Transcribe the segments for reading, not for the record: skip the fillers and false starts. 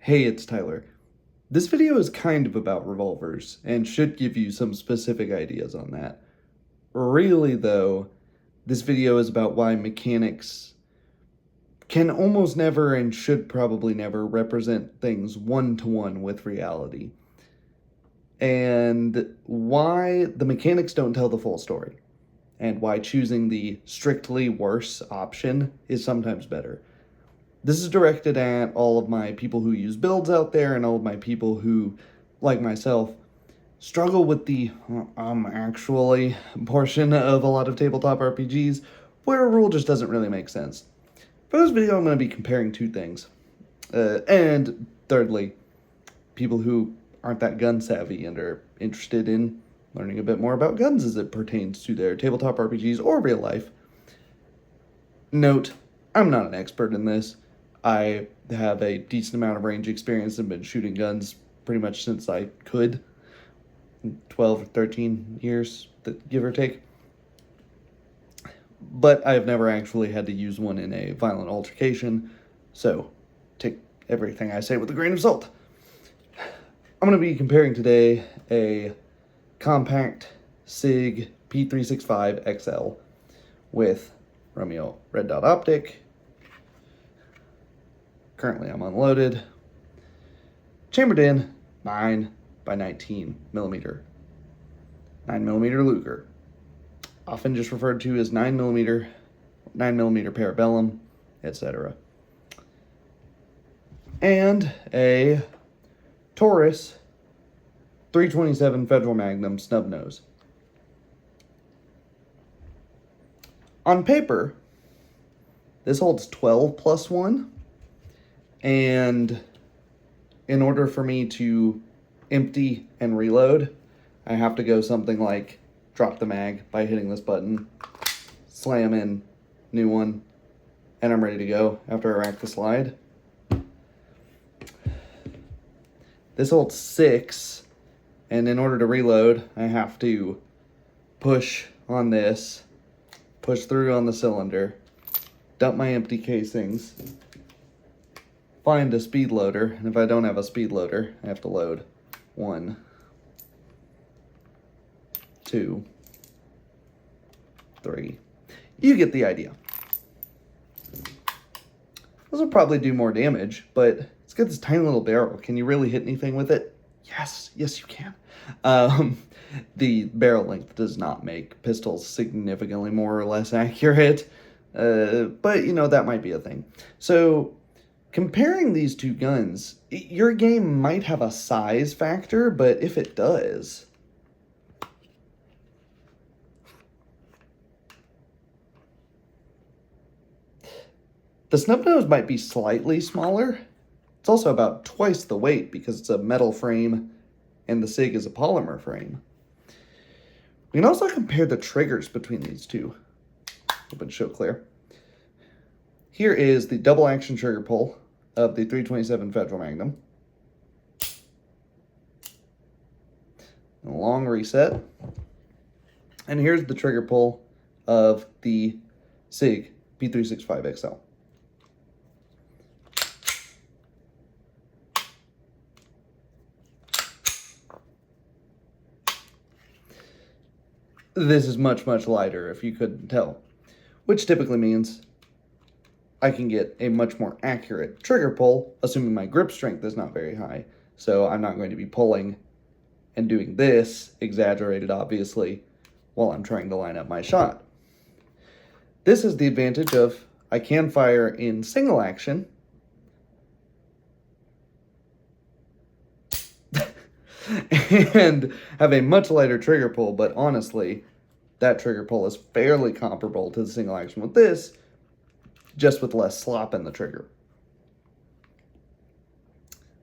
Hey, it's Tyler. This video is kind of about revolvers and should give you some specific ideas on that. Really though, this video is about why mechanics can almost never and should probably never represent things one-to-one with reality. And why the mechanics don't tell the full story. And why choosing the strictly worse option is sometimes better. This is directed at all of my people who use builds out there and all of my people who, like myself, struggle with the actually portion of a lot of tabletop RPGs where a rule just doesn't really make sense. For this video, I'm going to be comparing two things. And thirdly, people who aren't that gun savvy and are interested in learning a bit more about guns as it pertains to their tabletop RPGs or real life. Note, I'm not an expert in this. I have a decent amount of range experience and been shooting guns pretty much since I could. 12 or 13 years, give or take. But I've never actually had to use one in a violent altercation, so take everything I say with a grain of salt. I'm going to be comparing today a compact SIG P365 XL with Romeo Red Dot Optic. Currently I'm unloaded. Chambered in 9x19 millimeter. 9mm Luger. Often just referred to as 9mm Parabellum, etc. And a Taurus 327 Federal Magnum snub nose. On paper, this holds 12 plus 1. And in order for me to empty and reload, I have to go something like drop the mag by hitting this button, slam in, new one, and I'm ready to go after I rack the slide. This holds 6, and in order to reload, I have to push on this, push through on the cylinder, dump my empty casings, find a speed loader, and if I don't have a speed loader, I have to load 1, 2, 3. You get the idea. This will probably do more damage, but it's got this tiny little barrel. Can you really hit anything with it? Yes, you can. The barrel length does not make pistols significantly more or less accurate, but you know, that might be a thing. So comparing these two guns, your game might have a size factor, but if it does, the snub nose might be slightly smaller. It's also about twice the weight because it's a metal frame and the SIG is a polymer frame. We can also compare the triggers between these two. Open show clear. Here is the double action trigger pull of the 327 Federal Magnum. A long reset. And here's the trigger pull of the SIG P365 XL. This is much, much lighter, if you couldn't tell, which typically means I can get a much more accurate trigger pull, assuming my grip strength is not very high. So I'm not going to be pulling and doing this, exaggerated obviously, while I'm trying to line up my shot. This is the advantage of I can fire in single action, and have a much lighter trigger pull, but honestly, that trigger pull is fairly comparable to the single action with this, just with less slop in the trigger.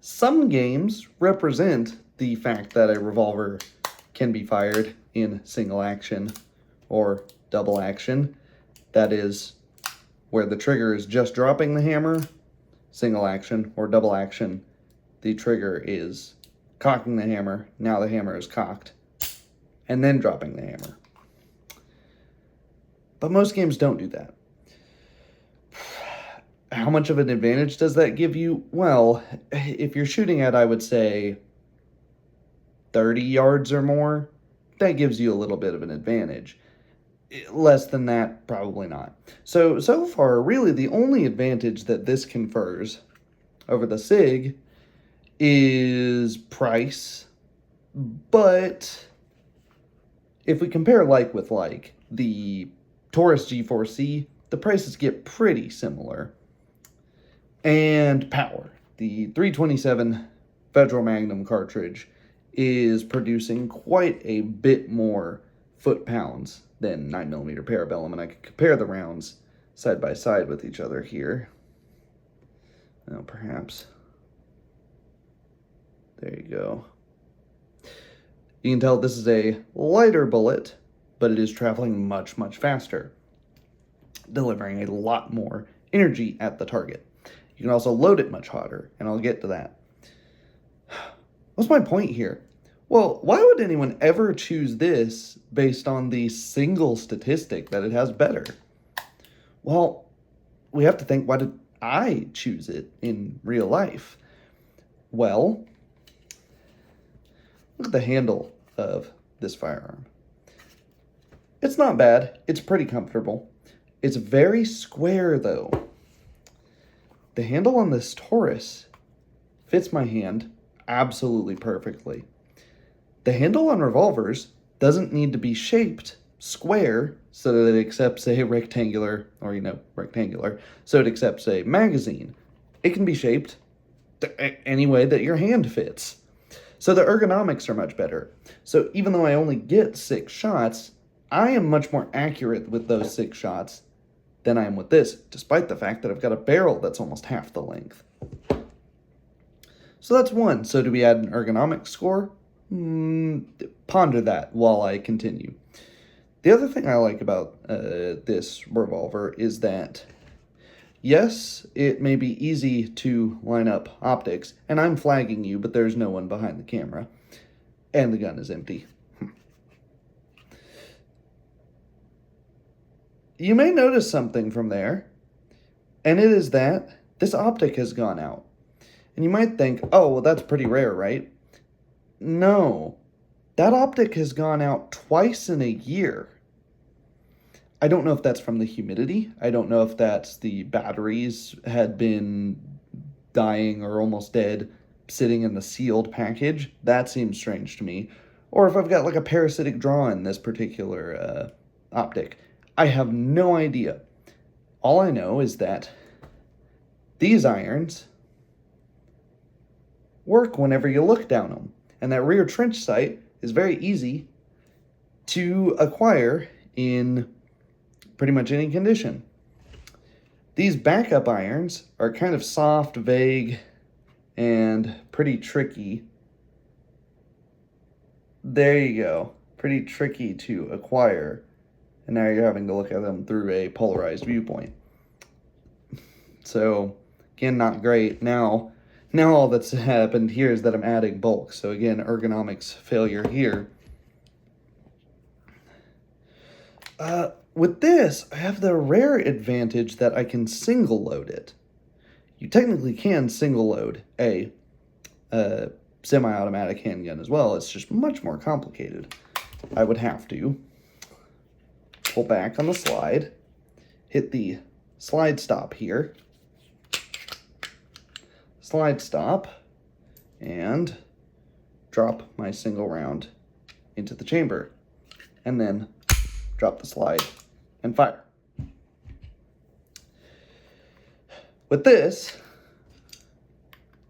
Some games represent the fact that a revolver can be fired in single action or double action. That is, where the trigger is just dropping the hammer, single action, or double action, the trigger is cocking the hammer, now the hammer is cocked, and then dropping the hammer. But most games don't do that. How much of an advantage does that give you? Well, if you're shooting at, I would say, 30 yards or more, that gives you a little bit of an advantage. Less than that, probably not. So far, really the only advantage that this confers over the SIG is price. But if we compare like with like, the Taurus G4C, the prices get pretty similar. And power. The 327 Federal Magnum cartridge is producing quite a bit more foot-pounds than 9mm Parabellum, and I could compare the rounds side by side with each other here. Now, perhaps. There you go. You can tell this is a lighter bullet, but it is traveling much, much faster, delivering a lot more energy at the target. You can also load it much hotter, and I'll get to that. What's my point here? Well, why would anyone ever choose this based on the single statistic that it has better? Well, we have to think, why did I choose it in real life? Well, look at the handle of this firearm. It's not bad. It's pretty comfortable. It's very square, though. The handle on this Taurus fits my hand absolutely perfectly. The handle on Revolvers doesn't need to be shaped square so that it accepts a rectangular, so it accepts a magazine. It can be shaped any way that your hand fits. So the ergonomics are much better. So even though I only get 6 shots, I am much more accurate with those 6 shots than I am with this, despite the fact that I've got a barrel that's almost half the length. So that's one. So do we add an ergonomic score? Ponder that while I continue. The other thing I like about this revolver is that, yes, it may be easy to line up optics, and I'm flagging you, but there's no one behind the camera, and the gun is empty. You may notice something from there, and it is that this optic has gone out. And you might think, oh, well, that's pretty rare, right? No, that optic has gone out twice in a year. I don't know if that's from the humidity. I don't know if that's the batteries had been dying or almost dead sitting in the sealed package. That seems strange to me. Or if I've got like a parasitic draw in this particular optic. I have no idea. All I know is that these irons work whenever you look down them. And that rear trench sight is very easy to acquire in pretty much any condition. These backup irons are kind of soft, vague, and pretty tricky. There you go. Pretty tricky to acquire. And now you're having to look at them through a polarized viewpoint. So, again, not great. Now all that's happened here is that I'm adding bulk. So again, ergonomics failure here. With this, I have the rare advantage that I can single load it. You technically can single load a semi-automatic handgun as well. It's just much more complicated. I would have to pull back on the slide, hit the slide stop here, slide stop, and drop my single round into the chamber, and then drop the slide and fire. With this,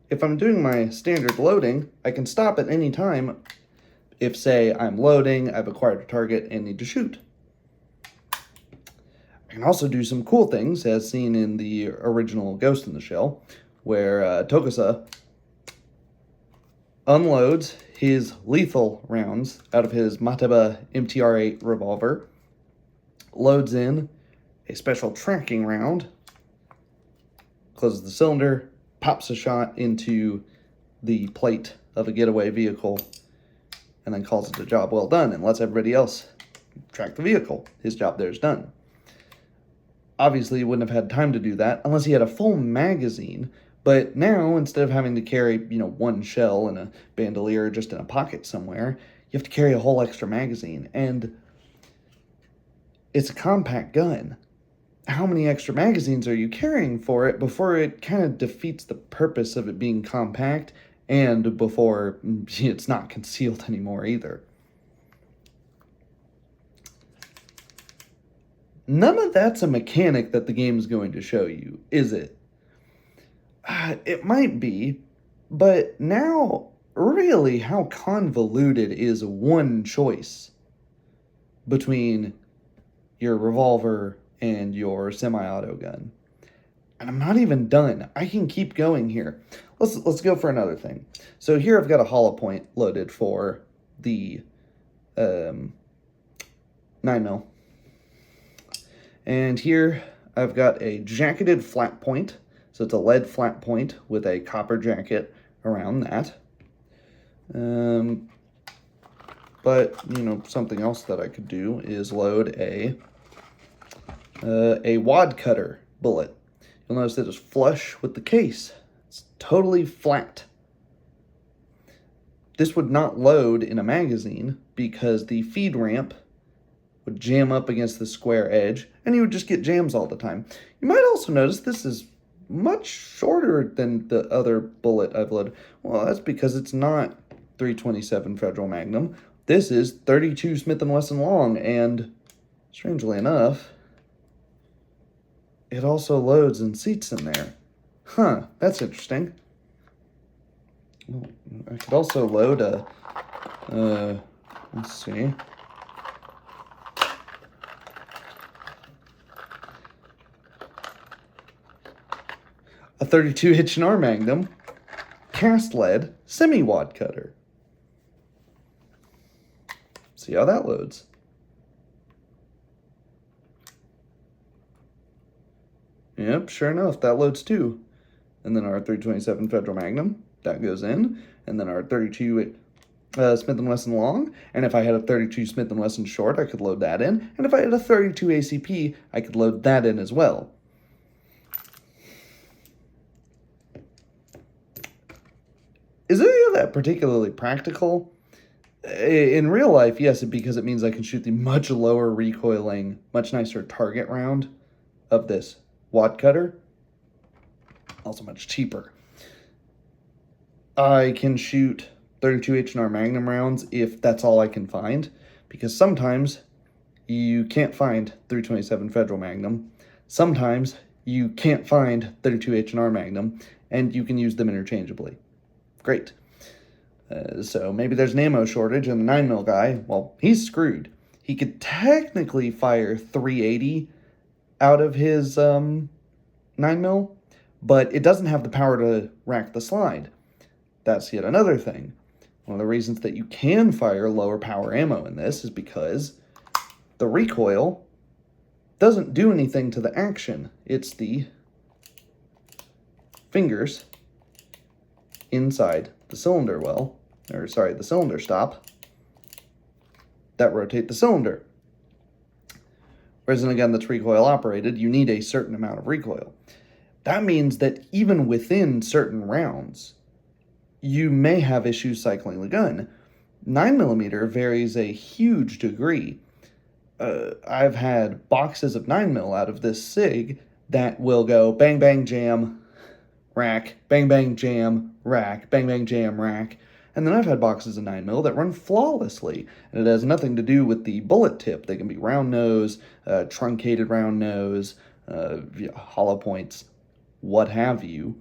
if I'm doing my standard loading, I can stop at any time if, say, I'm loading, I've acquired a target, and need to shoot. I can also do some cool things, as seen in the original Ghost in the Shell, where Tokusa unloads his lethal rounds out of his Mateba MTR-8 revolver, loads in a special tracking round, closes the cylinder, pops a shot into the plate of a getaway vehicle, and then calls it a job well done and lets everybody else track the vehicle. His job there is done. Obviously, he wouldn't have had time to do that unless he had a full magazine. But now, instead of having to carry, one shell in a bandolier or just in a pocket somewhere, you have to carry a whole extra magazine. And it's a compact gun. How many extra magazines are you carrying for it before it kind of defeats the purpose of it being compact and before it's not concealed anymore either? None of that's a mechanic that the game is going to show you, is it? It might be, but now, really, how convoluted is one choice between your revolver and your semi-auto gun? And I'm not even done. I can keep going here. Let's go for another thing. So here I've got a hollow point loaded for the 9mm. And here I've got a jacketed flat point. So it's a lead flat point with a copper jacket around that. But, something else that I could do is load a wad cutter bullet. You'll notice that it's flush with the case. It's totally flat. This would not load in a magazine because the feed ramp would jam up against the square edge, and you would just get jams all the time. You might also notice this is much shorter than the other bullet I've loaded. Well, that's because it's not 327 Federal Magnum. This is 32 Smith & Wesson long, and strangely enough, it also loads and seats in there. Huh, that's interesting. Well, I could also load let's see. A 32 H&R Magnum, cast lead, semi-wad cutter. See how that loads. Yep, sure enough, that loads too. And then our 327 Federal Magnum, that goes in. And then our 32 Smith & Wesson long. And if I had a 32 Smith & Wesson short, I could load that in. And if I had a 32 ACP, I could load that in as well. Is any of that particularly practical? In real life, yes, because it means I can shoot the much lower recoiling, much nicer target round of this wad cutter. Also much cheaper. I can shoot 32 H&R Magnum rounds if that's all I can find, because sometimes you can't find 327 Federal Magnum. Sometimes you can't find 32 H&R Magnum, and you can use them interchangeably. Great. So maybe there's an ammo shortage, and the 9mm guy, well, he's screwed. He could technically fire 380 out of his 9mm, but it doesn't have the power to rack the slide. That's yet another thing. One of the reasons that you can fire lower power ammo in this is because the recoil doesn't do anything to the action. It's the fingers inside the cylinder the cylinder stop that rotate the cylinder. Whereas in a gun that's recoil operated, you need a certain amount of recoil. That means that even within certain rounds, you may have issues cycling the gun. 9mm varies a huge degree. I've had boxes of 9mm out of this SIG that will go bang, bang, jam, rack, bang, bang, jam, rack, bang, bang, jam, rack. And then I've had boxes of 9mm that run flawlessly. And it has nothing to do with the bullet tip. They can be round nose, truncated round nose, hollow points, what have you.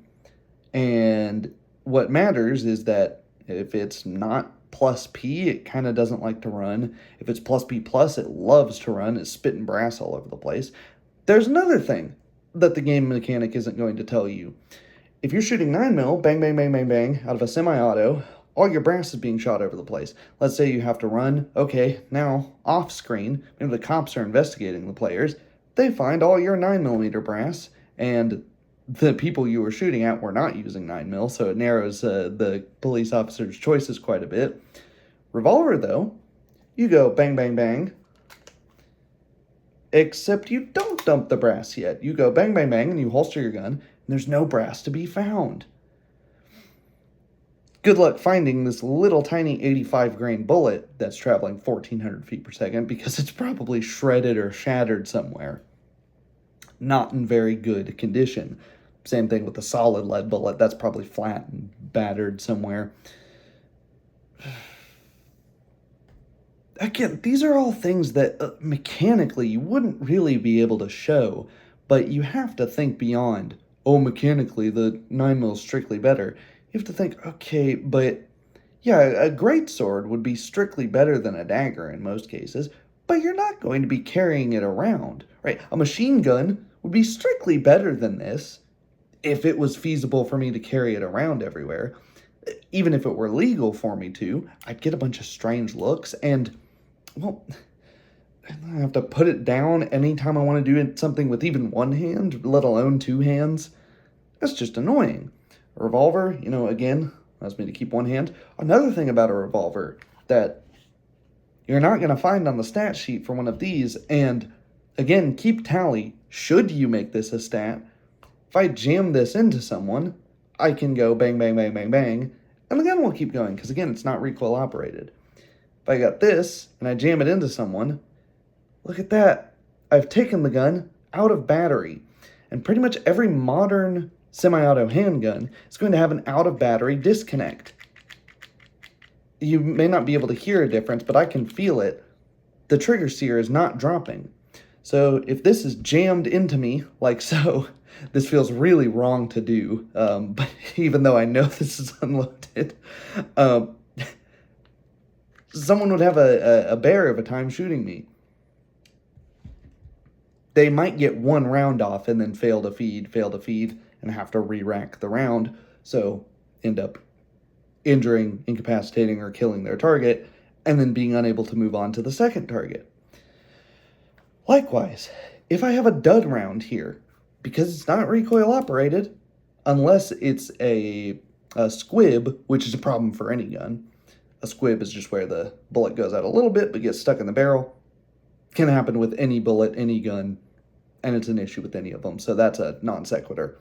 And what matters is that if it's not plus P, it kind of doesn't like to run. If it's plus P plus, it loves to run. It's spitting brass all over the place. There's another thing that the game mechanic isn't going to tell you. If you're shooting 9mm, bang, bang, bang, bang, bang, out of a semi-auto, all your brass is being shot over the place. Let's say you have to run. Okay, now, off screen, maybe the cops are investigating the players. They find all your 9mm brass, and the people you were shooting at were not using 9mm, so it narrows the police officer's choices quite a bit. Revolver, though, you go bang, bang, bang. except you don't dump the brass yet. You go bang, bang, bang, and you holster your gun, and there's no brass to be found. Good luck finding this little tiny 85 grain bullet that's traveling 1,400 feet per second, because it's probably shredded or shattered somewhere. Not in very good condition. Same thing with a solid lead bullet. That's probably flat and battered somewhere. Again, these are all things that mechanically you wouldn't really be able to show, but you have to think beyond, oh, mechanically the 9mm is strictly better. You have to think, okay, but yeah, a greatsword would be strictly better than a dagger in most cases, but you're not going to be carrying it around, right? A machine gun would be strictly better than this if it was feasible for me to carry it around everywhere. Even if it were legal for me to, I'd get a bunch of strange looks, and, well, I have to put it down anytime I want to do something with even one hand, let alone two hands. That's just annoying. A revolver, again, allows me to keep one hand. Another thing about a revolver that you're not going to find on the stat sheet for one of these, and again, keep tally, should you make this a stat, if I jam this into someone, I can go bang, bang, bang, bang, bang, and the gun will keep going, because again, it's not recoil operated. If I got this, and I jam it into someone, look at that. I've taken the gun out of battery, and pretty much every modern semi-auto handgun is going to have an out-of-battery disconnect. You may not be able to hear a difference, but I can feel it. The trigger sear is not dropping. So if this is jammed into me, like so, this feels really wrong to do, but even though I know this is unloaded, someone would have a bear of a time shooting me. They might get one round off and then fail to feed, and have to re-rack the round, so end up injuring, incapacitating, or killing their target, and then being unable to move on to the second target. Likewise, if I have a dud round here, because it's not recoil operated, unless it's a squib, which is a problem for any gun. A squib is just where the bullet goes out a little bit but gets stuck in the barrel. Can happen with any bullet, any gun, and it's an issue with any of them, so that's a non sequitur.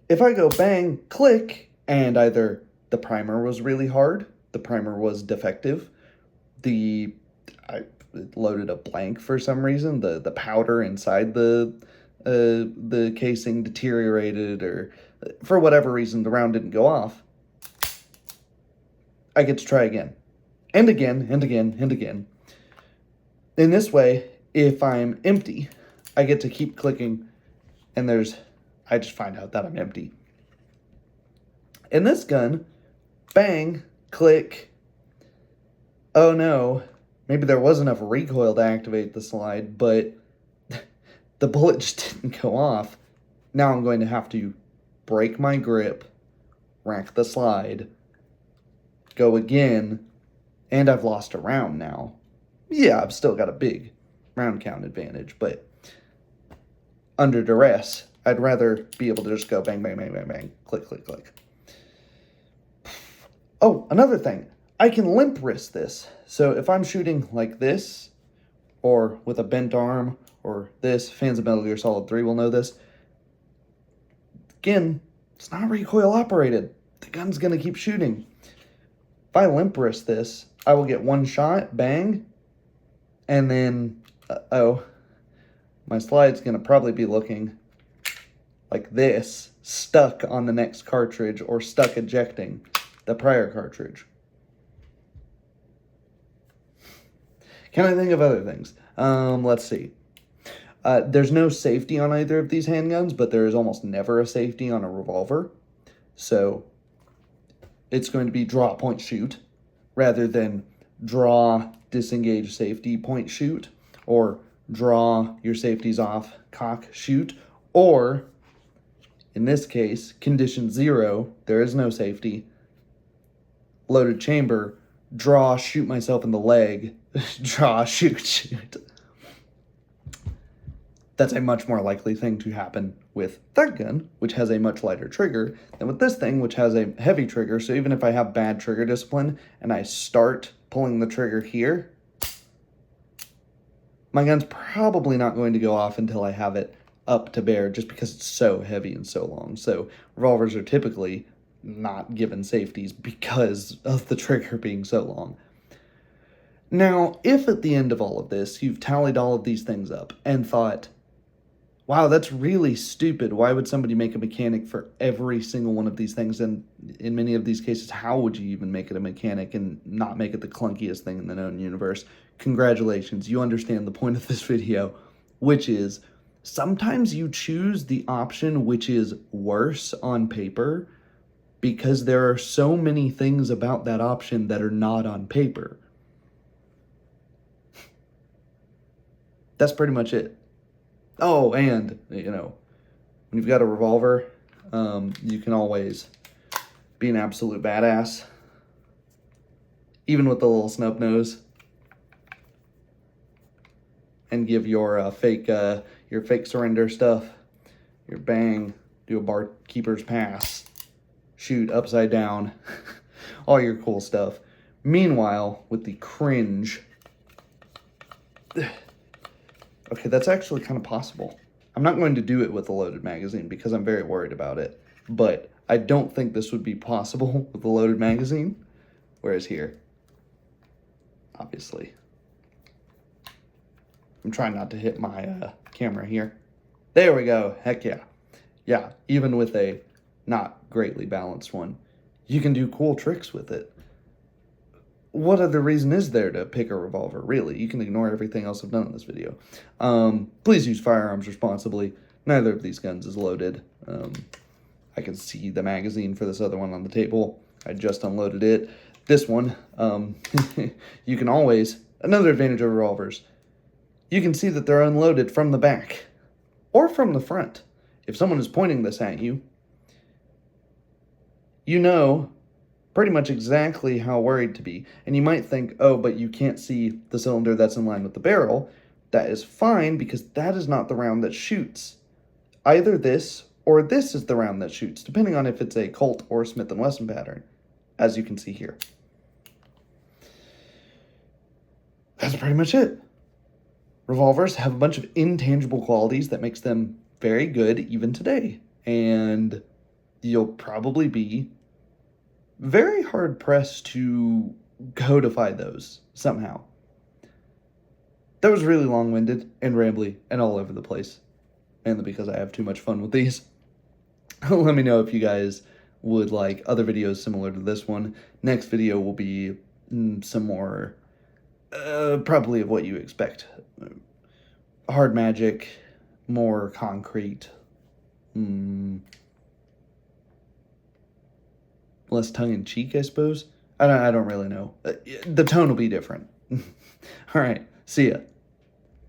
If I go bang, click, and either the primer was really hard, the primer was defective, I loaded a blank for some reason, the powder inside the casing deteriorated, or for whatever reason the round didn't go off, I get to try again. And again, and again, and again. In this way, if I'm empty, I get to keep clicking, and I just find out that I'm empty. In this gun, bang, click, oh no, maybe there was enough recoil to activate the slide, but the bullet just didn't go off. Now I'm going to have to break my grip, rack the slide, go again, and I've lost a round now. Yeah, I've still got a big round count advantage, but under duress, I'd rather be able to just go bang, bang, bang, bang, bang, click, click, click. Oh, another thing, I can limp wrist this. So if I'm shooting like this, or with a bent arm, or this, fans of Metal Gear Solid 3 will know this. Again, it's not recoil operated. The gun's gonna keep shooting. If I limp wrist this, I will get one shot, bang, and then, my slide's gonna probably be looking like this, stuck on the next cartridge, or stuck ejecting the prior cartridge. Can I think of other things? Let's see. There's no safety on either of these handguns, but there is almost never a safety on a revolver. So it's going to be draw, point, shoot, rather than draw, disengage, safety, point, shoot, or draw, your safety's off, cock, shoot, or, in this case, condition 0, there is no safety, loaded chamber, draw, shoot myself in the leg, draw, shoot, shoot. That's a much more likely thing to happen with that gun, which has a much lighter trigger, than with this thing, which has a heavy trigger. So even if I have bad trigger discipline and I start pulling the trigger here, my gun's probably not going to go off until I have it up to bear, just because it's so heavy and so long. So revolvers are typically not given safeties because of the trigger being so long. Now, if at the end of all of this, you've tallied all of these things up and thought, wow, that's really stupid. Why would somebody make a mechanic for every single one of these things? And in many of these cases, how would you even make it a mechanic and not make it the clunkiest thing in the known universe? Congratulations, you understand the point of this video, which is sometimes you choose the option which is worse on paper because there are so many things about that option that are not on paper. That's pretty much it. Oh, and, you know, when you've got a revolver, you can always be an absolute badass, even with the little snub nose, and give your fake surrender stuff, your bang, do a barkeeper's pass, shoot upside down, all your cool stuff. Meanwhile, with the cringe, okay, that's actually kind of possible. I'm not going to do it with a loaded magazine because I'm very worried about it, but I don't think this would be possible with a loaded magazine, whereas here, obviously. I'm trying not to hit my camera here. There we go. Heck yeah. Yeah, even with a not greatly balanced one, you can do cool tricks with it. What other reason is there to pick a revolver, really? You can ignore everything else I've done in this video. Please use firearms responsibly. Neither of these guns is loaded. I can see the magazine for this other one on the table. I just unloaded it. This one, you can always, another advantage of revolvers, you can see that they're unloaded from the back or from the front. If someone is pointing this at you, you know pretty much exactly how worried to be. And you might think, oh, but you can't see the cylinder that's in line with the barrel. That is fine, because that is not the round that shoots. Either this or this is the round that shoots, depending on if it's a Colt or Smith & Wesson pattern, as you can see here. That's pretty much it. Revolvers have a bunch of intangible qualities that makes them very good even today. And you'll probably be very hard-pressed to codify those somehow. That was really long-winded and rambly and all over the place, mainly because I have too much fun with these. Let me know if you guys would like other videos similar to this one. Next video will be some more, probably of what you expect. Hard magic, more concrete, less tongue-in-cheek, I suppose. I don't really know. The tone will be different. All right, see ya.